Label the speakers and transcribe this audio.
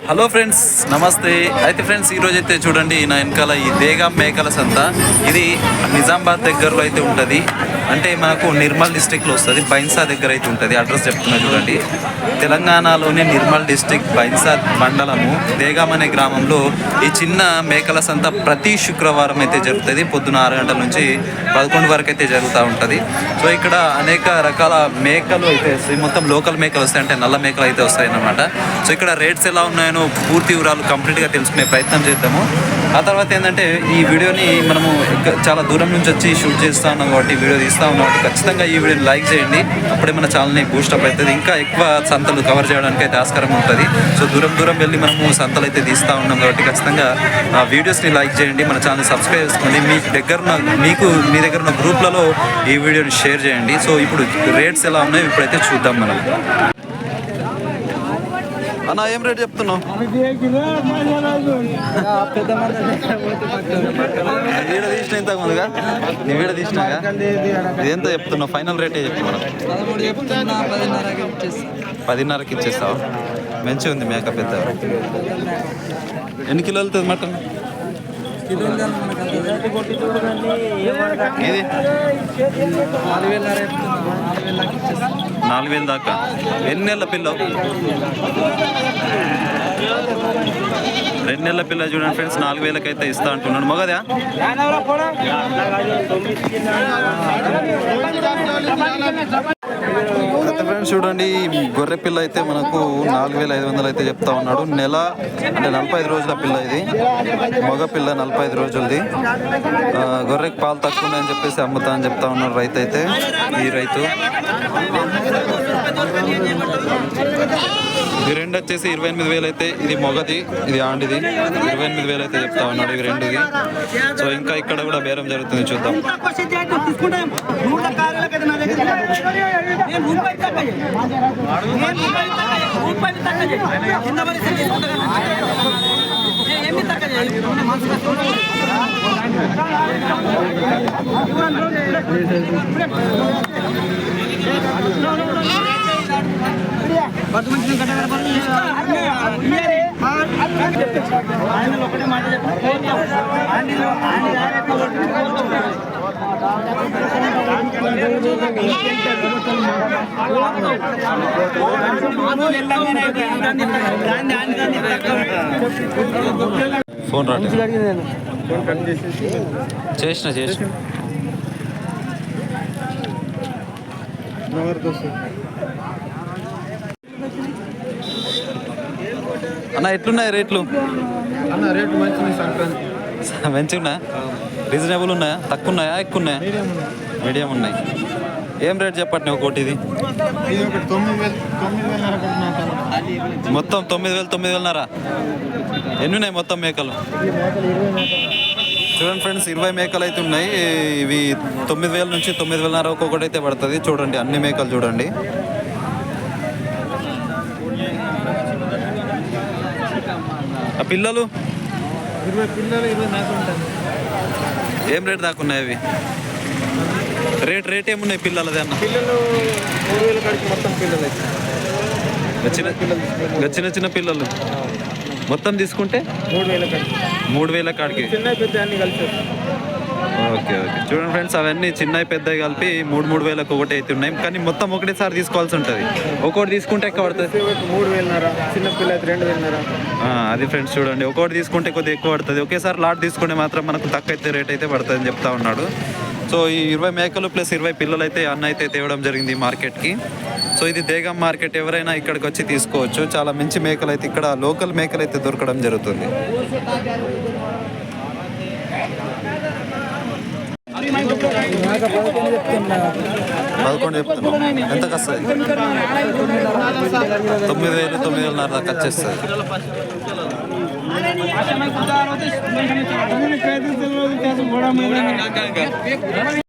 Speaker 1: Hello friends, నమస్తే. అయితే friends, ఈరోజు అయితే చూడండి నా వెనకాల ఈ దేగాం మేకల సంత. ఇది నిజామాబాద్ దగ్గరలో అయితే ఉంటుంది. అంటే మనకు నిర్మల్ డిస్టిక్లో వస్తుంది. బైన్సా దగ్గర అయితే ఉంటుంది. అడ్రస్ చెప్తున్నా చూడండి. తెలంగాణలోని నిర్మల్ డిస్టిక్ బైన్సా మండలము దేగాం అనే గ్రామంలో ఈ చిన్న మేకల సంత ప్రతి శుక్రవారం అయితే జరుగుతుంది. పొద్దున 6 గంటల నుంచి 11 వరకు అయితే జరుగుతూ ఉంటుంది. సో ఇక్కడ అనేక రకాల మేకలు అయితే వస్తాయి. మొత్తం లోకల్ మేకలు వస్తాయి, అంటే నల్ల మేకలు అయితే వస్తాయి అన్నమాట. సో ఇక్కడ రేట్స్ ఎలా ఉన్నాయో పూర్తి వివరాలు కంప్లీట్గా తెలుసుకునే ప్రయత్నం చేద్దాము. ఆ తర్వాత ఏంటంటే ఈ వీడియోని మనము చాలా దూరం నుంచి వచ్చి షూట్ చేస్తూ ఉన్నాం కాబట్టి, వీడియో తీస్తూ ఉన్నాం కాబట్టి ఖచ్చితంగా ఈ వీడియోని లైక్ చేయండి. అప్పుడే మన ఛానల్ని బూస్టప్ అవుతుంది. ఇంకా ఎక్కువ సంతలు కవర్ చేయడానికి అయితే ఆస్కారం ఉంటుంది. సో దూరం వెళ్ళి మనము సంతలు అయితే తీస్తూ ఉన్నాం కాబట్టి ఖచ్చితంగా ఆ వీడియోస్ని లైక్ చేయండి. మన ఛానల్ని సబ్స్క్రైబ్ చేసుకోండి. మీ దగ్గర ఉన్న గ్రూప్లలో ఈ వీడియోని షేర్ చేయండి. సో ఇప్పుడు రేట్స్ ఎలా ఉన్నాయో ఇప్పుడైతే చూద్దాం మనం. అన్న, ఏం రేట్ చెప్తున్నావు? వీడ తీసిన ఇంతకు ముందుగా వీడ తీసినాగా ఇది ఎంత చెప్తున్నావు? ఫైనల్ రేటే చెప్తున్నాను. 10:30కి ఇచ్చేస్తావు. మంచిగా ఉంది మేక. పెద్ద ఎన్ని కిలోలు అవుతుంది మటన్? ఇది 4,000 దాకా. ఎన్ని నెలల పిల్ల? 2 నెలల పిల్ల. చూడండి ఫ్రెండ్స్, 4,000కి అయితే ఇస్తా అంటున్నాడు. మగదా? అయితే ఫ్రెండ్స్ చూడండి, గొర్రె పిల్ల అయితే మనకు 4,500 అయితే చెప్తా ఉన్నాడు. నెల అంటే 45 రోజుల పిల్ల. ఇది మగ పిల్ల, 45 రోజులది. గొర్రెకి పాలు తక్కువ ఉన్నాయని చెప్పేసి అమ్ముతా అని చెప్తా ఉన్నాడు రైతు అయితే. ఈ రైతు ఈ రెండు వచ్చేసి 28,000 అయితే. ఇది మొగది, ఇది ఆండిది. 28,000 అయితే చెప్తా ఉన్నాడు ఇవి రెండుది. సో ఇంకా ఇక్కడ కూడా బేరం జరుగుతుంది, చూద్దాం. ఫోన్ రాండి చేసిన అన్న, ఎట్లున్నాయి రేట్లు?
Speaker 2: అన్న రేట్లు
Speaker 1: మంచిగా ఉన్నాయా? రీజనబుల్ ఉన్నాయా? తక్కువ ఉన్నాయా? ఎక్కువ ఉన్నాయా? మీడియం ఉన్నాయి. ఏం రేట్ చెప్పండి ఒకటి? ఇది మొత్తం 9,000, 9,500. ఎన్ని ఉన్నాయి మొత్తం మేకలు? చూడండి ఫ్రెండ్స్, 20 మేకలు అయితే ఉన్నాయి. ఇవి 9,000 నుంచి 9,500 ఒక్కొక్కటి అయితే పడుతుంది. చూడండి అన్ని మేకలు చూడండి. ఆ పిల్లలు
Speaker 2: 20 పిల్లలు 20 మేకలు ఉంటాయి.
Speaker 1: ఏం రేట్ దాకా ఉన్నాయి అవి? రేట్ ఏమున్నాయి పిల్లలది అన్న?
Speaker 2: పిల్లలు 3,000 కాడికి మొత్తం పిల్లలు
Speaker 1: చిన్న పిల్లలు మొత్తం తీసుకుంటే 3,000 కాడికి.
Speaker 2: చిన్న పెద్ద అన్ని కలిసి.
Speaker 1: ఓకే. చూడండి ఫ్రెండ్స్, అవన్నీ చిన్నవి పెద్దవి కలిపి 3,000 ఒకటి అయితే ఉన్నాయి. కానీ మొత్తం ఒకటేసారి తీసుకోవాల్సి ఉంటుంది. ఒక్కొక్కటి తీసుకుంటే ఎక్కువ పడుతుంది.
Speaker 2: 3,500. చిన్న పిల్ల అయితే 2,500.
Speaker 1: అది ఫ్రెండ్స్ చూడండి, ఒక్కొక్కటి తీసుకుంటే కొద్దిగా ఎక్కువ పడుతుంది. ఒకేసారి లాట్ తీసుకుంటే మాత్రం మనకు తక్కువ అయితే రేట్ అయితే పడుతుంది అని చెప్తా ఉన్నాడు. సో ఈ 20 మేకలు ప్లస్ 20 పిల్లలు అయితే అన్న అయితే తేవడం జరిగింది మార్కెట్కి. సో ఇది దేగాం మార్కెట్. ఎవరైనా ఇక్కడికి వచ్చి తీసుకోవచ్చు. చాలా మంచి మేకలు అయితే ఇక్కడ లోకల్ మేకలు అయితే దొరకడం జరుగుతుంది. 11 చెప్తున్నాం. ఎంతకు వస్తుంది? 9,000, 9,500 దాకా వచ్చేస్తుంది.